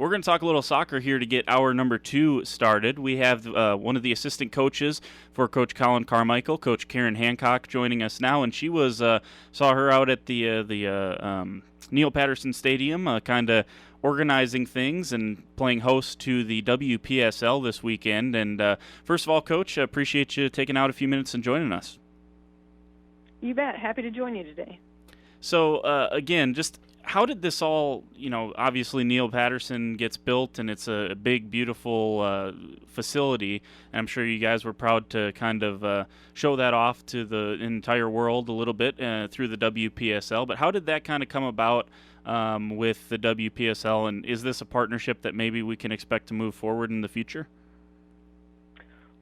We're going to talk a little soccer here to get hour number 2 started. We have one of the assistant coaches for Coach Colin Carmichael, Coach Karen Hancock, joining us now, and she was saw her out at the Neal Patterson Stadium, kind of organizing things and playing host to the WPSL this weekend. And first of all, Coach, I appreciate you taking out a few minutes and joining us. You bet. Happy to join you today. So, again, just how did this all, obviously Neal Patterson gets built, and it's a big, beautiful facility. And I'm sure you guys were proud to kind of show that off to the entire world a little bit through the WPSL. But how did that kind of come about with the WPSL, and is this a partnership that maybe we can expect to move forward in the future?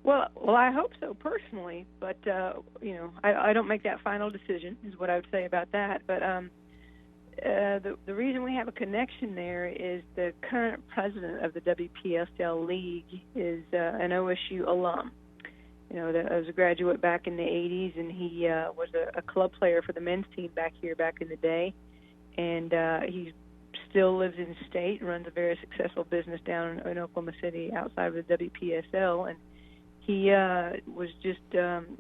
Well, I hope so personally, but I don't make that final decision, is what I would say about that. But the reason we have a connection there is the current president of the WPSL League is an OSU alum. I was a graduate back in the 80s, and he was a club player for the men's team back in the day. And he still lives in state, runs a very successful business down in Oklahoma City outside of the WPSL. And he was just,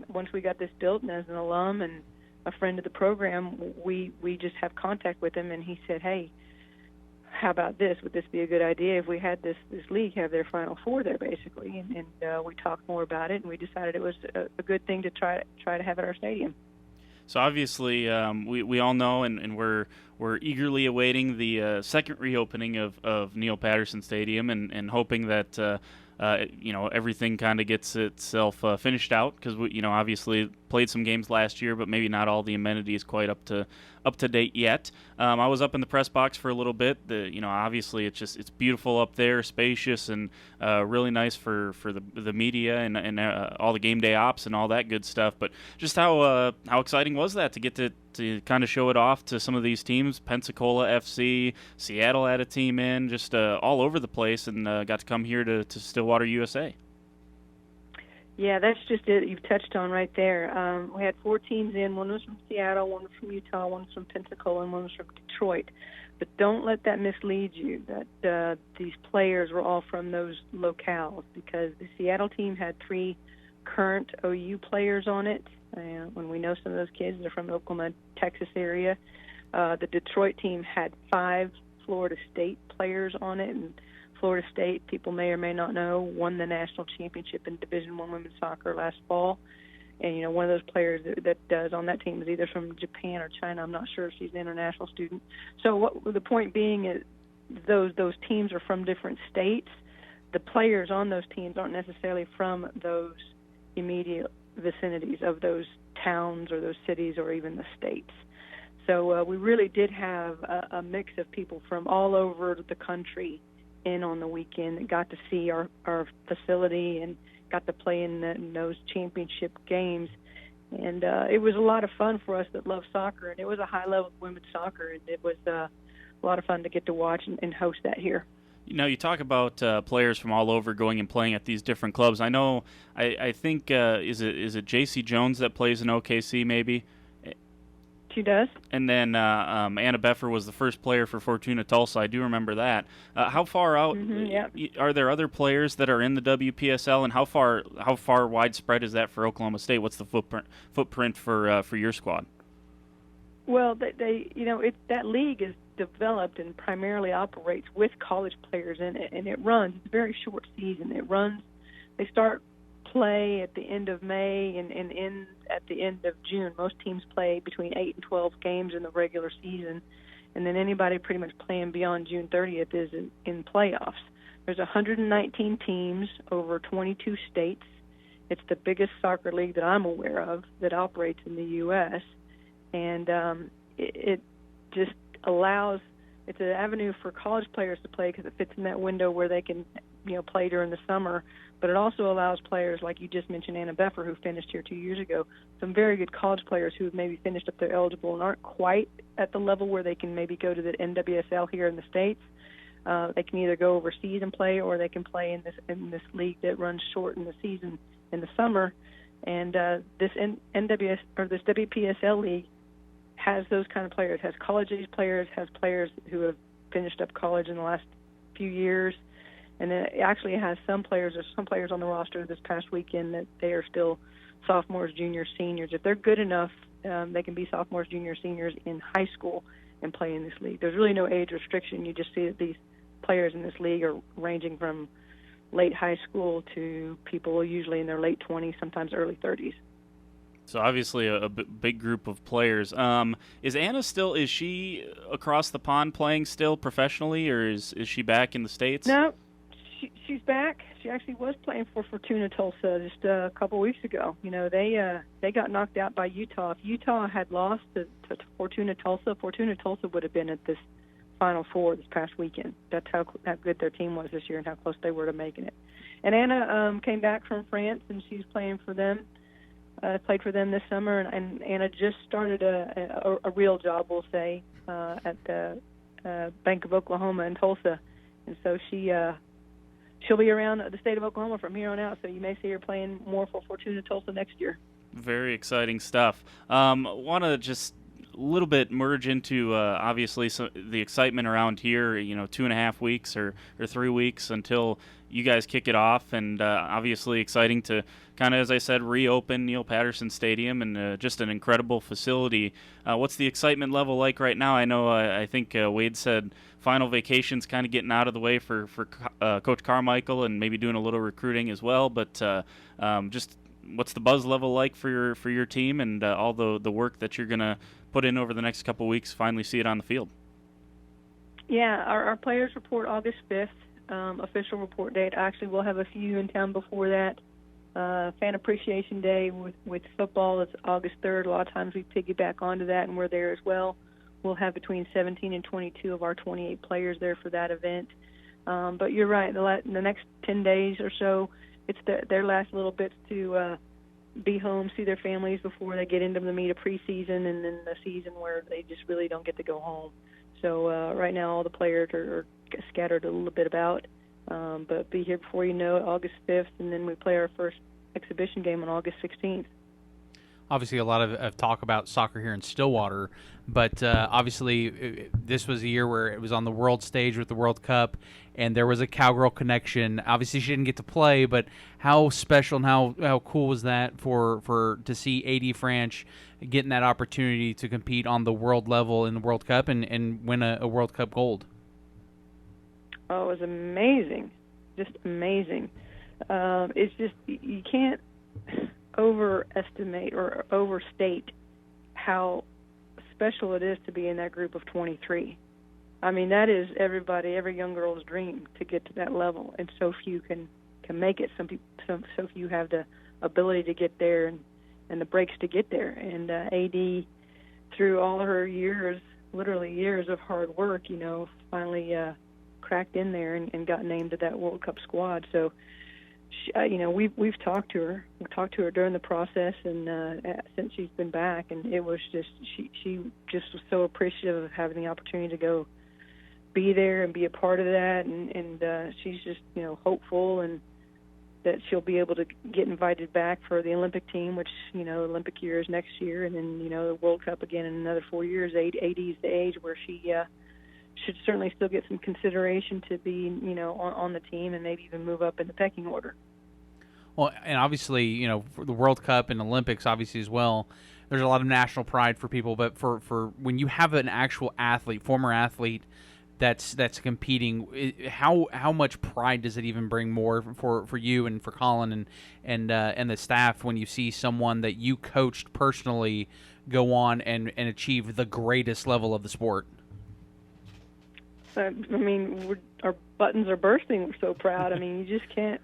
once we got this built, and as an alum and a friend of the program, we just have contact with him, and he said, hey, how about this? Would this be a good idea if we had this league have their Final Four there, basically? And we talked more about it, and we decided it was a good thing to try to have at our stadium. So obviously, we all know, and we're eagerly awaiting the second reopening of Neal Patterson Stadium, and hoping that everything kind of gets itself finished out, because we obviously played some games last year, but maybe not all the amenities quite up to date yet. I was up in the press box for a little bit. Obviously it's beautiful up there, spacious, and really nice for the media and all the game day ops and all that good stuff. But just how exciting was that to get to kind of show it off to some of these teams? Pensacola FC, Seattle had a team in, just all over the place, and got to come here to Stillwater, USA. Yeah, that's just it you've touched on right there. We had 4 teams in. One was from Seattle, one was from Utah, one was from Pensacola, and one was from Detroit. But don't let that mislead you that these players were all from those locales, because the Seattle team had 3 current OU players on it. When we know some of those kids are from the Oklahoma, Texas area. The Detroit team had 5 Florida State players on it, and Florida State, people may or may not know, won the national championship in Division I women's soccer last fall. And, one of those players that does on that team is either from Japan or China. I'm not sure if she's an international student. So the point being is those teams are from different states. The players on those teams aren't necessarily from those immediate vicinities of those towns or those cities or even the states. So we really did have a mix of people from all over the country in on the weekend that got to see our facility and got to play in those championship games. And it was a lot of fun for us that love soccer, and it was a high level of women's soccer, and it was a lot of fun to get to watch and host that here. You talk about players from all over going and playing at these different clubs. I know, I think, is it J.C. Jones that plays in OKC maybe? She does. And then Anna Beffer was the first player for Fortuna Tulsa. I do remember that. How far out are there other players that are in the WPSL, and how far widespread is that for Oklahoma State? What's the footprint for your squad? Well, that league is developed and primarily operates with college players in it, and it runs. It's a very short season. They start play at the end of May and end at the end of June. Most teams play between 8 and 12 games in the regular season, and then anybody pretty much playing beyond June 30th is in playoffs. There's 119 teams over 22 states. It's the biggest soccer league that I'm aware of that operates in the U.S., and it just allows, it's an avenue for college players to play because it fits in that window where they can play during the summer. But it also allows players like you just mentioned, Anna Beffer, who finished here 2 years ago, some very good college players who have maybe finished up their eligible and aren't quite at the level where they can maybe go to the NWSL here in the States. They can either go overseas and play, or they can play in this league that runs short in the season in the summer. And this WPSL league has those kind of players, has college-age players, has players who have finished up college in the last few years. And it actually has there's some players on the roster this past weekend that they are still sophomores, juniors, seniors. If they're good enough, they can be sophomores, juniors, seniors in high school and play in this league. There's really no age restriction. You just see that these players in this league are ranging from late high school to people usually in their late 20s, sometimes early 30s. So obviously a big group of players. Is Anna still, is she across the pond playing still professionally, or is she back in the States? No, she's back. She actually was playing for Fortuna Tulsa just a couple weeks ago. You know, they got knocked out by Utah. If Utah had lost to Fortuna Tulsa would have been at this Final Four this past weekend. That's how good their team was this year and how close they were to making it. And Anna came back from France, and she's playing for them. Played for them this summer, and Anna just started a real job, we'll say, at the Bank of Oklahoma in Tulsa. And so she'll be around the state of Oklahoma from here on out, so you may see her playing more for Fortuna Tulsa next year. Very exciting stuff. Want to just a little bit merge into obviously the excitement around here, 2.5 weeks or 3 weeks until you guys kick it off, and obviously exciting to kind of, as I said, reopen Neal Patterson Stadium, and just an incredible facility. What's the excitement level like right now? I know I think Wade said final vacation's kind of getting out of the way for Coach Carmichael and maybe doing a little recruiting as well, but just what's the buzz level like for your team and all the work that you're going to put in over the next couple of weeks, finally see it on the field? Yeah, our players report August 5th. Official report date. Actually, we'll have a few in town before that. Fan Appreciation Day with football is August 3rd. A lot of times we piggyback onto that, and we're there as well. We'll have between 17 and 22 of our 28 players there for that event. But you're right. The next 10 days or so, it's their last little bits to be home, see their families before they get into the meat of preseason and then the season where they just really don't get to go home. So right now all the players are scattered a little bit about, but be here before you know it, August 5th, and then we play our first exhibition game on August 16th. Obviously, a lot of talk about soccer here in Stillwater, but obviously this was a year where it was on the world stage with the World Cup, and there was a Cowgirl connection. Obviously, she didn't get to play, but how special and how cool was that to see A.D. Franch getting that opportunity to compete on the world level in the World Cup and win a World Cup gold? Oh, it was amazing, just amazing. It's just, you can't overestimate or overstate how special it is to be in that group of 23. I mean, that is every young girl's dream to get to that level, and so few can make it. So few have the ability to get there and the breaks to get there. And AD, through all her years, literally years of hard work, finally cracked in there and got named to that World Cup squad. So, we've talked to her. We talked to her during the process and since she's been back, and it was just she just was so appreciative of having the opportunity to go be there and be a part of that, and she's just hopeful and that she'll be able to get invited back for the Olympic team, which Olympic year is next year, and then the World Cup again in another 4 years. 80 is the age where she should certainly still get some consideration to be on the team and maybe even move up in the pecking order. Well, and obviously, for the World Cup and Olympics, obviously as well, there's a lot of national pride for people. But for when you have an actual athlete, former athlete, that's competing, how much pride does it even bring more for you and for Colin and the staff when you see someone that you coached personally go on and achieve the greatest level of the sport? I mean, our buttons are bursting. We're so proud. I mean, you just can't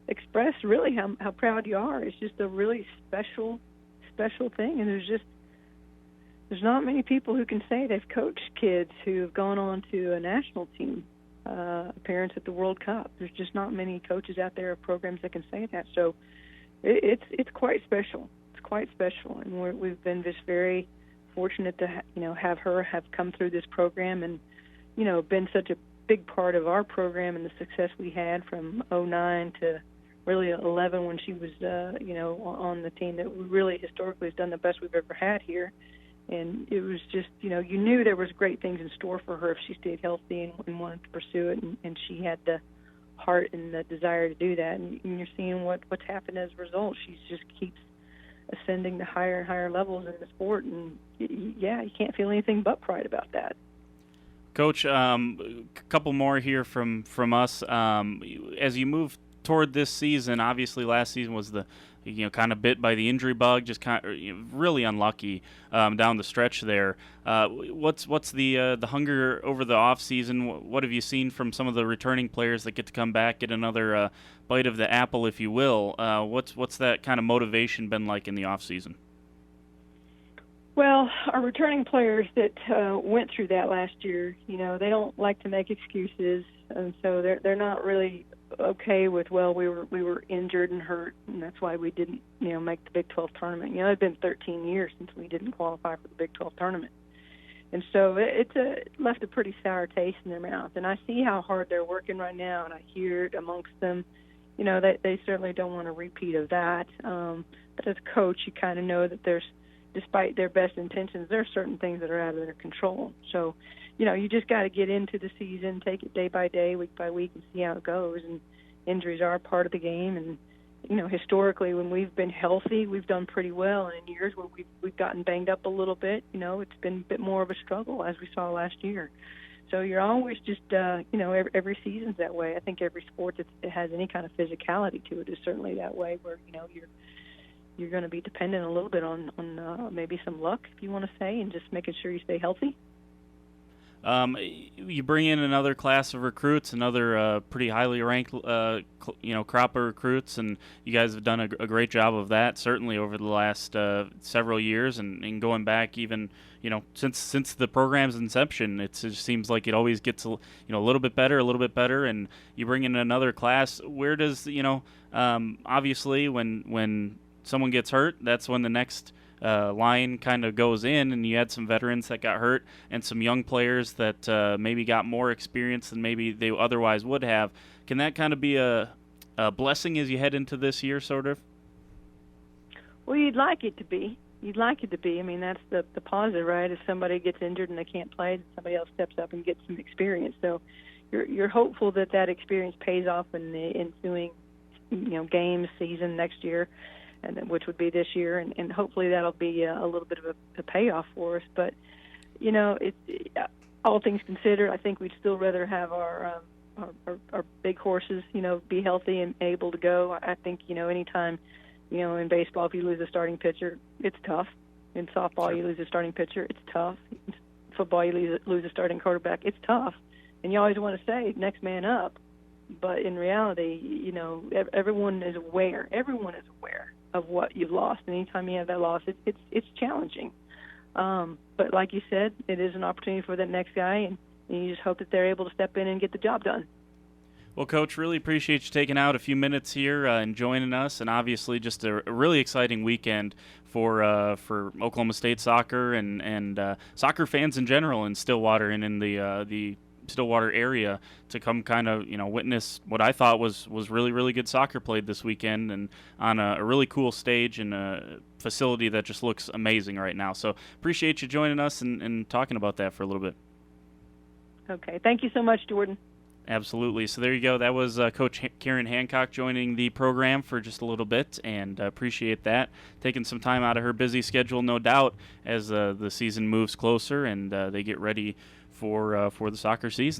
express really how proud you are. It's just a really special thing, and there's not many people who can say they've coached kids who have gone on to a national team appearance at the World Cup. There's just not many coaches out there or programs that can say that. So it's quite special. It's quite special, and we've been just very fortunate to have her come through this program and been such a big part of our program and the success we had from 2009 to really 2011 when she was, on the team that really historically has done the best we've ever had here. And it was just, you knew there was great things in store for her if she stayed healthy and wanted to pursue it, and she had the heart and the desire to do that. And you're seeing what's happened as a result. She just keeps ascending to higher and higher levels in the sport, and yeah, you can't feel anything but pride about that. Coach, a couple more here from us. As you move toward this season, obviously last season was the kind of bit by the injury bug, just kind of really unlucky down the stretch there. What's the hunger over the off season? What have you seen from some of the returning players that get to come back, get another bite of the apple, if you will? What's that kind of motivation been like in the off season? Well, our returning players that went through that last year, they don't like to make excuses, and so they're not really okay with, well, we were injured and hurt, and that's why we didn't make the Big 12 tournament. It's been 13 years since we didn't qualify for the Big 12 tournament, and so it's left a pretty sour taste in their mouth. And I see how hard they're working right now, and I hear it amongst them. They certainly don't want a repeat of that. But as a coach, you kind of know that despite their best intentions, there are certain things that are out of their control. So, you just got to get into the season, take it day by day, week by week, and see how it goes. And injuries are a part of the game. And, historically, when we've been healthy, we've done pretty well. And in years where we've gotten banged up a little bit, it's been a bit more of a struggle, as we saw last year. So you're always just, every season's that way. I think every sport that has any kind of physicality to it is certainly that way, where, you're going to be dependent a little bit on maybe some luck, if you want to say, and just making sure you stay healthy. You bring in another class of recruits, another pretty highly ranked, crop of recruits, and you guys have done a great job of that, certainly over the last several years, and going back even, since the program's inception. It just seems like it always gets a little bit better, and you bring in another class. Where does obviously when someone gets hurt, that's when the next line kind of goes in, and you had some veterans that got hurt and some young players that maybe got more experience than maybe they otherwise would have. Can that kind of be a blessing as you head into this year, sort of? Well, you'd like it to be. I mean, that's the positive, right? If somebody gets injured and they can't play, somebody else steps up and gets some experience. So you're hopeful that experience pays off in the ensuing games, season next year, and which would be this year, and hopefully that'll be a little bit of a payoff for us. But all things considered, I think we'd still rather have our big horses, be healthy and able to go. I think anytime, in baseball, if you lose a starting pitcher, it's tough. In softball, Sure. You lose a starting pitcher, it's tough. In football, you lose a starting quarterback, it's tough. And you always want to say next man up, but in reality, everyone is aware. Everyone is aware of what you've lost. And anytime you have that loss, it's challenging. But like you said, it is an opportunity for that next guy, and you just hope that they're able to step in and get the job done. Well, Coach, really appreciate you taking out a few minutes here and joining us, and obviously just a really exciting weekend for Oklahoma State soccer and soccer fans in general in Stillwater and in the Stillwater area to come kind of witness what I thought was really, really good soccer played this weekend, and on a really cool stage and a facility that just looks amazing right now. So appreciate you joining us and talking about that for a little bit. Okay. Thank you so much, Jordan. Absolutely. So there you go. That was Coach Karen Hancock joining the program for just a little bit, and appreciate that. Taking some time out of her busy schedule, no doubt, as the season moves closer and they get ready for the soccer season.